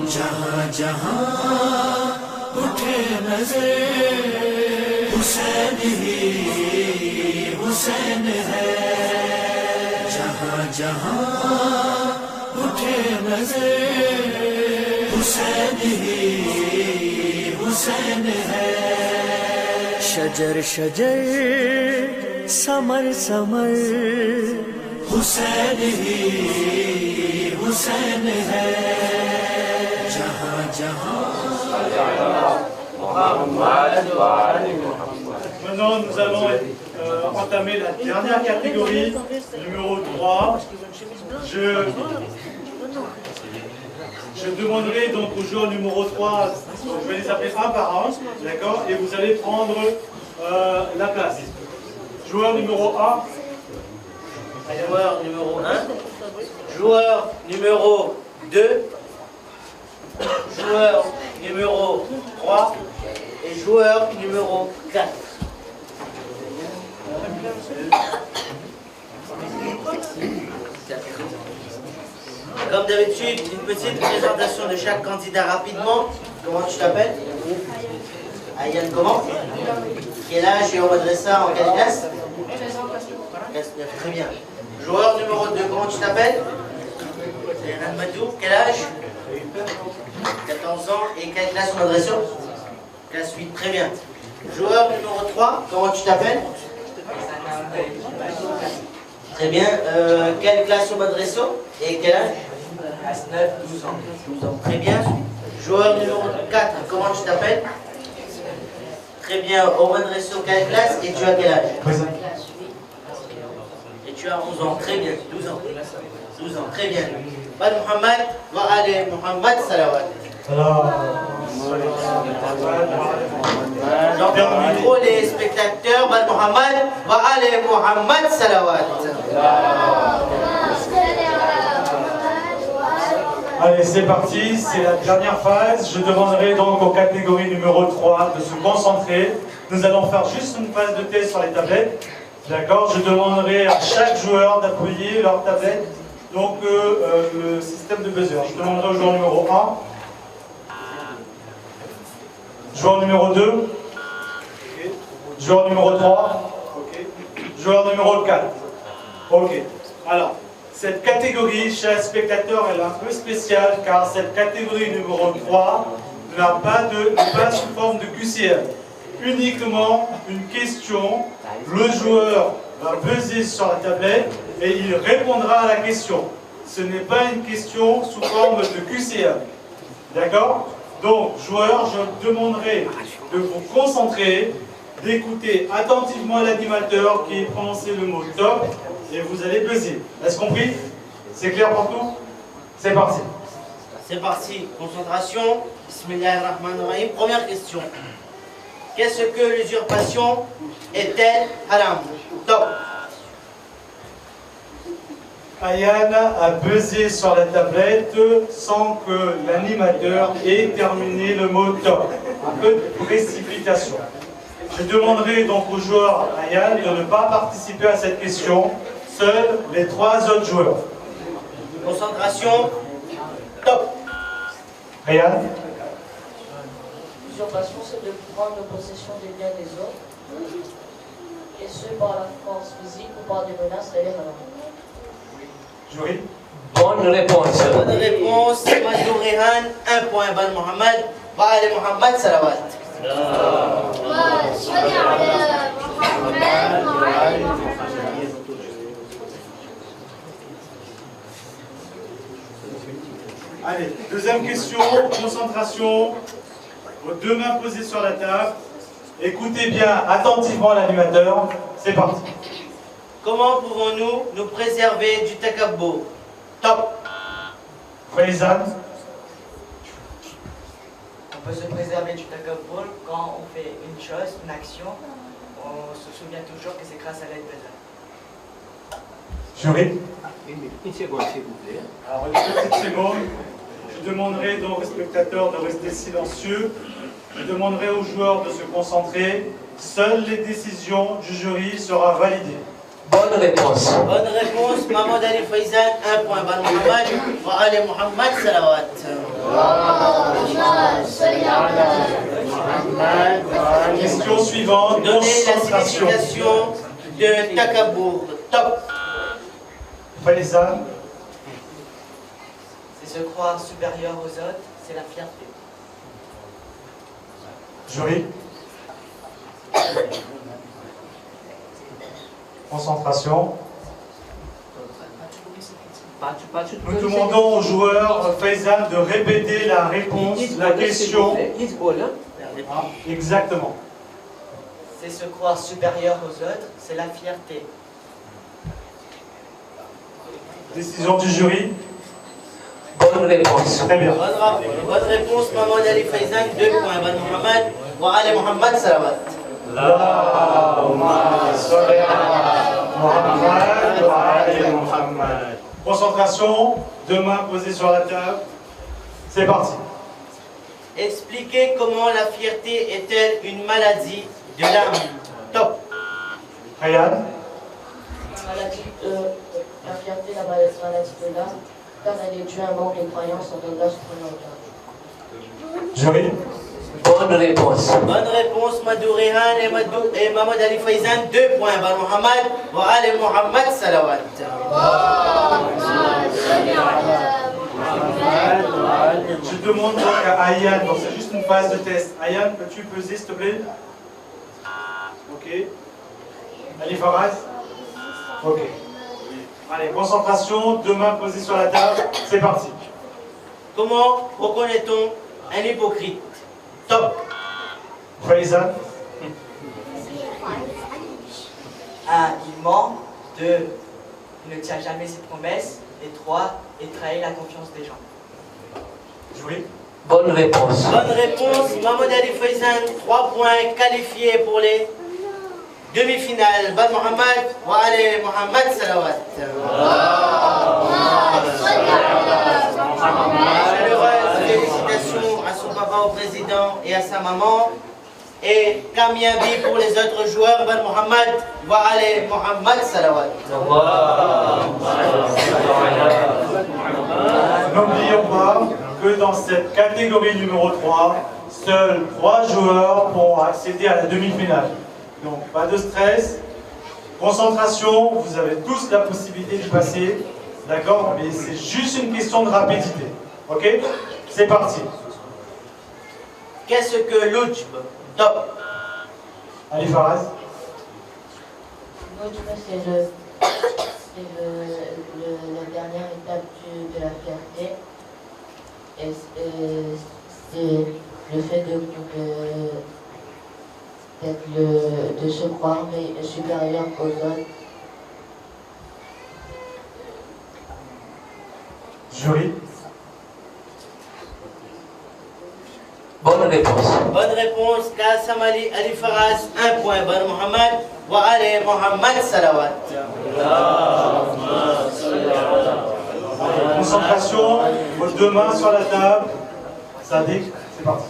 जहाँ जहाँ उठे नजर हुसैन ही हुसैन है। जहाँ जहाँ उठे नजर हुसैन ही हुसैन है। शजर शजर समर समर हुसैन ही हुसैन है। जहाँ जहाँ Maintenant, nous allons entamer la dernière catégorie, numéro 3. Je demanderai donc au joueur numéro 3, je vais les appeler un par un, d'accord, et vous allez prendre la place. Joueur numéro 1. Joueur numéro 1. Joueur numéro 2. Joueur numéro 3 et joueur numéro 4. Comme d'habitude, une petite présentation de chaque candidat rapidement. Comment tu t'appelles? Ayane comment? Quel âge et au madrasa en quelle classe? Classe 9, très bien. Joueur numéro 2, comment tu t'appelles? C'est Madou, quel âge? 14 ans et quelle classe au madrasa? Classe 8, très bien. Joueur numéro 3, comment tu t'appelles? Très bien. Quelle classe au madrasa et quel âge? Classe 9, 12 ans. 12 ans, très bien. Joueur numéro 4, comment tu t'appelles? Très bien. Au madrasa, quelle classe et tu as quel âge? Et tu as 11 ans, très bien. 12 ans. 12 ans, très bien. Bal Muhammad wa Ali Muhammad salawat. J'entends au micro les spectateurs. Bal Muhammad wa Ali Muhammad salawat. Allez, c'est parti, c'est la dernière phase. Je demanderai donc aux catégories numéro 3 de se concentrer. Nous allons faire juste une phase de test sur les tablettes. D'accord? Je demanderai à chaque joueur d'appuyer leur tablette. Donc le système de buzzer. Je demanderai au joueur numéro 1. Joueur numéro 2. Okay. Joueur numéro 3. Okay. Joueur numéro 4. Ok. Alors, cette catégorie, chers spectateurs, elle est un peu spéciale car cette catégorie numéro 3 n'a pas sous forme de QCM. Uniquement une question. Le joueur va buzzer sur la tablette et il répondra à la question. Ce n'est pas une question sous forme de QCM. D'accord? Donc, joueurs, je demanderai de vous concentrer, d'écouter attentivement l'animateur qui prononce le mot top et vous allez buzzer. Est-ce compris? C'est clair pour tout? C'est parti. C'est parti. Concentration. Bismillahirrahmanirrahim. Première question. Qu'est-ce que l'usurpation est-elle haram? Top. Ayane a buzzé sur la tablette sans que l'animateur ait terminé le mot top. Un peu de précipitation. Je demanderai donc aux joueurs Ayane de ne pas participer à cette question. Seuls les 3 autres joueurs. Concentration. Top. Ayane. L'usurpation, c'est de prendre possession des biens des autres, et ce par la force physique ou par des menaces, elle est haram. Jury. Bonne réponse. Bonne réponse. Madou Rehan, 1 point. Bal Muhammad wa Ali Muhammad salawat. Allez, deuxième question, concentration. Vos 2 mains posées sur la table. Écoutez bien attentivement l'animateur. C'est parti. Comment pouvons-nous nous préserver du takabbo? Top. Faizan. On peut se préserver du takabbur quand on fait une chose, une action, on se souvient toujours que c'est grâce à l'aide d'Allah. Jury. Une seconde, s'il vous plaît. Alors, une petite seconde. Je demanderai donc aux spectateurs de rester silencieux. Je demanderai aux joueurs de se concentrer. Seules les décisions du jury seront validées. Bonne réponse. Bonne réponse, Mohamed Ali Faizan, 1 point. Ban Mohamed, wa Ali Mohamed Salawat. Question suivante, Donnez la concentration. signification de Takabour. Top. Faizan, C'est se croire supérieur aux autres, c'est la fierté. jury. Concentration. Nous demandons aux joueurs Faizan de répéter la réponse, la question. Ah, exactement. C'est se croire supérieur aux autres, c'est la fierté. Décision du jury. Bonne réponse. Très bien. Bonne réponse, Mohamed Ali Faizan, 2 points. Ban Mohamed, wa Ali Mohamed Salawat. Concentration, deux mains posées sur la table. C'est parti. Expliquez comment la fierté est-elle une maladie de l'âme. Top. Ryan, La fierté, la maladie de l'âme, car elle est due à un manque de croyance en Allah subhanahu wa ta'ala. jury. Bonne réponse. Bonne réponse, Madou Rehan et Mohamed Ali Faizan, 2 points. Ban Mohamed, wa Ali Mohamed Salawat. Je demande donc à Ayan, donc c'est juste une phase de test. Ayan, peux-tu peser s'il te plaît? Ok. Ali Faraz? Ok. Allez, concentration, deux mains posées sur la table, c'est parti. Comment reconnaît-on un hypocrite? Top. Faizan, 1. Il ment. 2. Il ne tient jamais ses promesses. Et 3. Il trahit la confiance des gens. jury. Bonne réponse. Bonne réponse, Mohamed Ali Faizan, 3 points qualifiés pour les demi-finales. Ban Mohamed, wa Ali Mohamed Salawat. Chaleureuse félicitations à son papa au président et à sa maman. Et Kamiabi pour les autres joueurs. Ban Mohamed, wa Ali Mohamed Salawat. N'oublions pas que dans cette catégorie numéro 3, seuls 3 joueurs pourront accéder à la demi-finale. Donc pas de stress, concentration, vous avez tous la possibilité de passer, d'accord? Mais c'est juste une question de rapidité, ok? C'est parti. Qu'est-ce que l'ujb? Top. Ali Faraz, L'autre, c'est la dernière étape de la fierté. Et c'est le fait de se croire supérieur aux autres. jury. Bonne réponse. Bonne réponse, Kassam Ali Faraz, 1 point. Ban Mohamed, wa Ali Mohamed Salawat. Concentration, vos deux mains sur la table, Sadiq, c'est parti.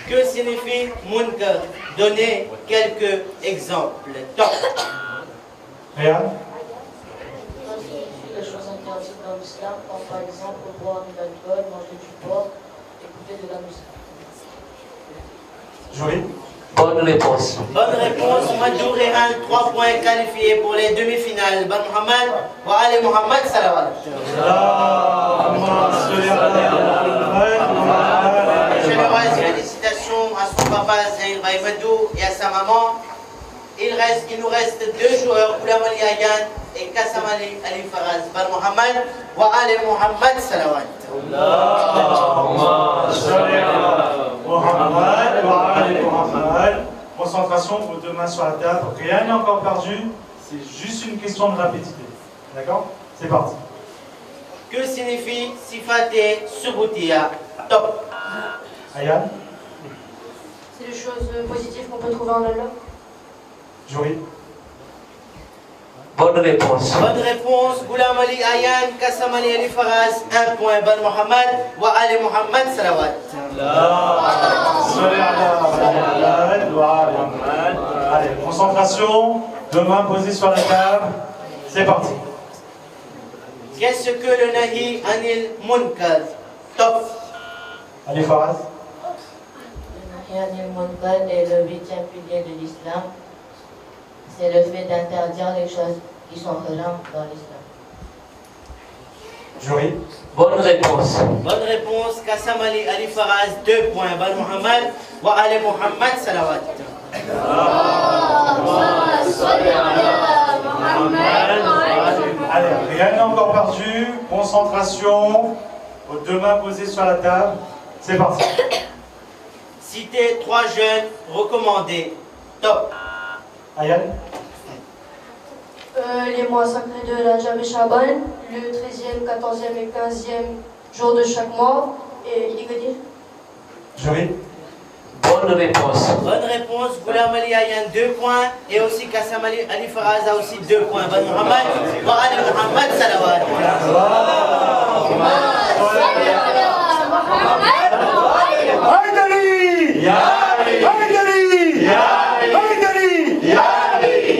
Que signifie munkar? Donnez quelques exemples. Top. Réal, Les choses interdites dans l'islam, comme par exemple boire de l'alcool, manger du porc, écouter de la musique. jury. Bonne réponse. Bonne réponse, Madou Rehan, 3 points qualifiés pour les demi-finales. Ban Mohamed, wa Ali Mohamed Salawat. Chaleureuse félicitations à son papa Zayn Madou et à sa maman. Il nous reste 2 joueurs, Oulam Ali Ayan et Kassam Ali Faraz. Ban Mohamed, wa Ali Mohamed Salawat. Concentration, vos deux mains sur la table, rien n'est encore perdu, c'est juste une question de rapidité. D'accord? C'est parti. Que signifie Sifate Subutia? Top. Ayan, C'est des choses positives qu'on peut trouver en Allah. jury. Bonne réponse. Bonne réponse. Goulam Ali Ayan, Kassam Ali Ali Faraz, 1 point. Ban Mohamed, wa Ali Mohamed, salawat. Allez, concentration, deux mains posées sur la table, c'est parti. Qu'est-ce que le Nahi Anil Munkar? Top. Ali Faraz. Le Nahi Anil Munkar est le 8e pilier de l'islam. C'est le fait d'interdire les choses qui sont haram dans l'islam. Jury. Bonne réponse. Bonne réponse. Kassam Ali Ali Faraz, 2 points. Ban Mohamed, wa Ali Mohamed, salawat. Allez, rien n'est encore perdu. Concentration. Aux deux mains posées sur la table. C'est parti. Citez 3 jeunes recommandés. Top. Ayan. Les mois sacrés de Rajab et Shaban, le 13e, 14e et 15e jour de chaque mois. Et il veut dire Jury. Bonne réponse. Bonne réponse. Goulam Ali Ayan, 2 points. Et aussi Kassam Ali Ali Faraz a aussi 2 points. Ban Mohamed, wa Ali Mohamed, salawat.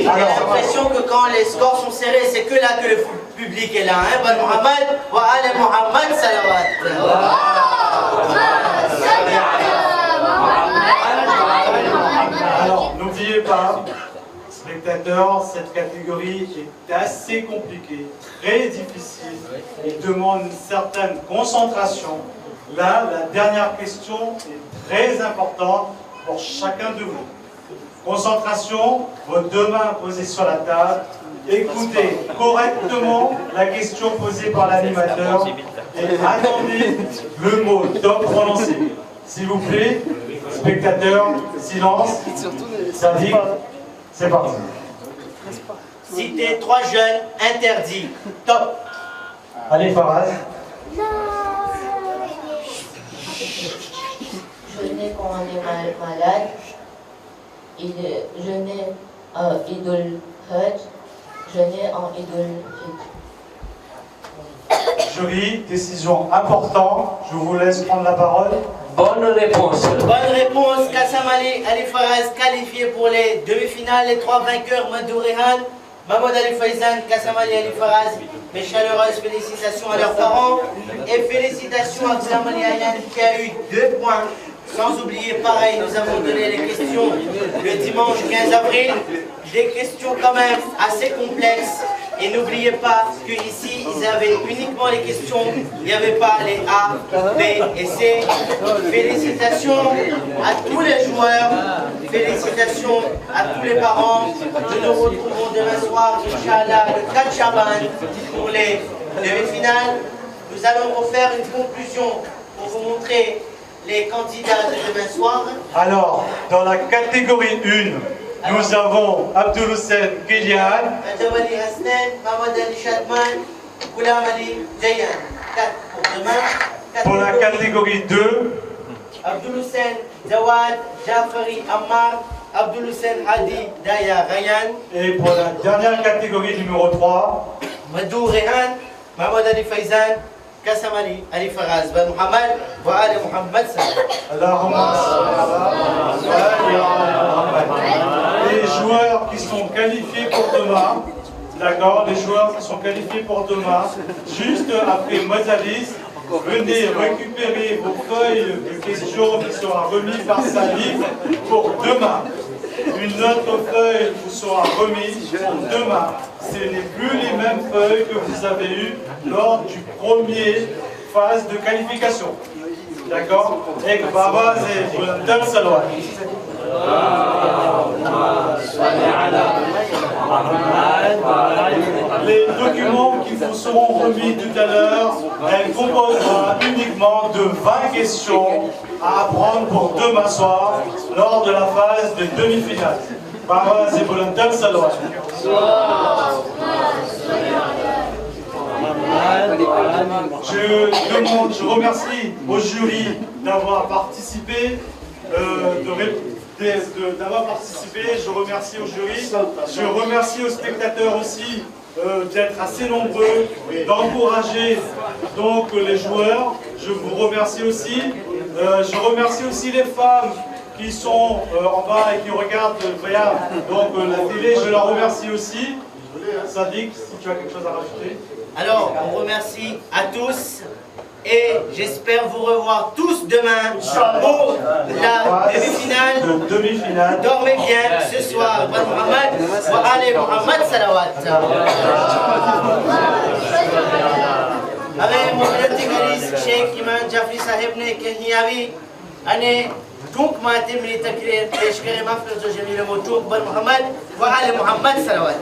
J'ai l'impression que quand les scores sont serrés, c'est que là que le public est là. Hein? Ban Mohamed, wa Ali Mohamed, salawat. Alors, n'oubliez pas, spectateurs, cette catégorie est assez compliquée, très difficile et demande une certaine concentration. Là, la dernière question est très importante pour chacun de vous. Concentration, vos deux mains posées sur la table. Écoutez correctement la question posée par l'animateur et attendez le mot top prononcé. S'il vous plaît, spectateurs, silence. Ça dit, c'est parti. Citez 3 jeunes interdits. Top. Allez, Faraz. Jeûner quand on est malade. Jeûner Idul Hajj. Jeûner en Idul Fitr. Jury, décision importante. Je vous laisse prendre la parole. Bonne réponse. Bonne réponse. Kassam Ali Ali Faraz qualifié pour les demi-finales. Les 3 vainqueurs, Madou Rehan, Mahmoud Ali Faizan, Kassam Ali Ali Faraz. Mes chaleureuses félicitations à leurs parents. Et félicitations à Goulam Ali Ayan qui a eu 2 points. Sans oublier, pareil, nous avons donné les questions le dimanche 15 avril. Des questions quand même assez complexes. Et n'oubliez pas qu'ici, ils avaient uniquement les questions. Il n'y avait pas les A, B et C. Félicitations à tous les joueurs. Félicitations à tous les parents. Nous nous retrouvons demain soir, Inch'Allah, le 4 Shaban pour les demi-finales. Nous allons vous faire une conclusion pour vous montrer les candidats de demain soir. Alors, dans la catégorie 1, nous avons Abdul Hussein Kylian. Adjawali Hasnan, Mahmoud Ali Shadman, Goulam Ali Jayan. 4 pour demain. 4 Pour la catégorie 2, Abdul Hussein Jawad Jafari Ammar, Abdul Hussein Hadi Daya Rayan, et pour la dernière catégorie numéro 3, Madou Rehan, Mahmoud Ali Faizan, Kassam Ali Ali Faraz, Ban Mohamed, wa Ali Mohamed Allahumma les joueurs qui sont qualifiés pour demain, d'accord, les joueurs qui sont qualifiés pour demain, juste après Mozalis, venez récupérer vos feuilles de questions qui sera remis par Salif pour demain. Une autre feuille vous sera remise pour demain. Ce n'est plus les mêmes feuilles que vous avez eues lors du premier phase de qualification. D'accord? Et Baba, c'est Dal Salwa. Les documents qui vous seront remis tout à l'heure, elle composera uniquement de 20 questions à apprendre pour demain soir lors de la phase de demi-finale. Baba, c'est Dal Salwa. Je remercie au jury d'avoir participé, d'avoir participé, je remercie au jury, je remercie aux spectateurs aussi d'être assez nombreux, d'encourager donc les joueurs. Je vous remercie aussi. Je remercie aussi les femmes qui sont en bas et qui regardent donc, la télé. Je leur remercie aussi. Sadiq, si tu as quelque chose à rajouter. Alors, on remercie à tous et j'espère vous revoir tous demain pour la demi-finale. Dormez bien ce soir. Bon Muhammad, wa Ali Muhammad salawat. Avec mon petit garis, Sheikh Imam Jafri Sahib ne Kenyawi, ane donc maatim li takrir tashkiri mafrad jamil mawtouk bon Muhammad wa Ali Muhammad salawat.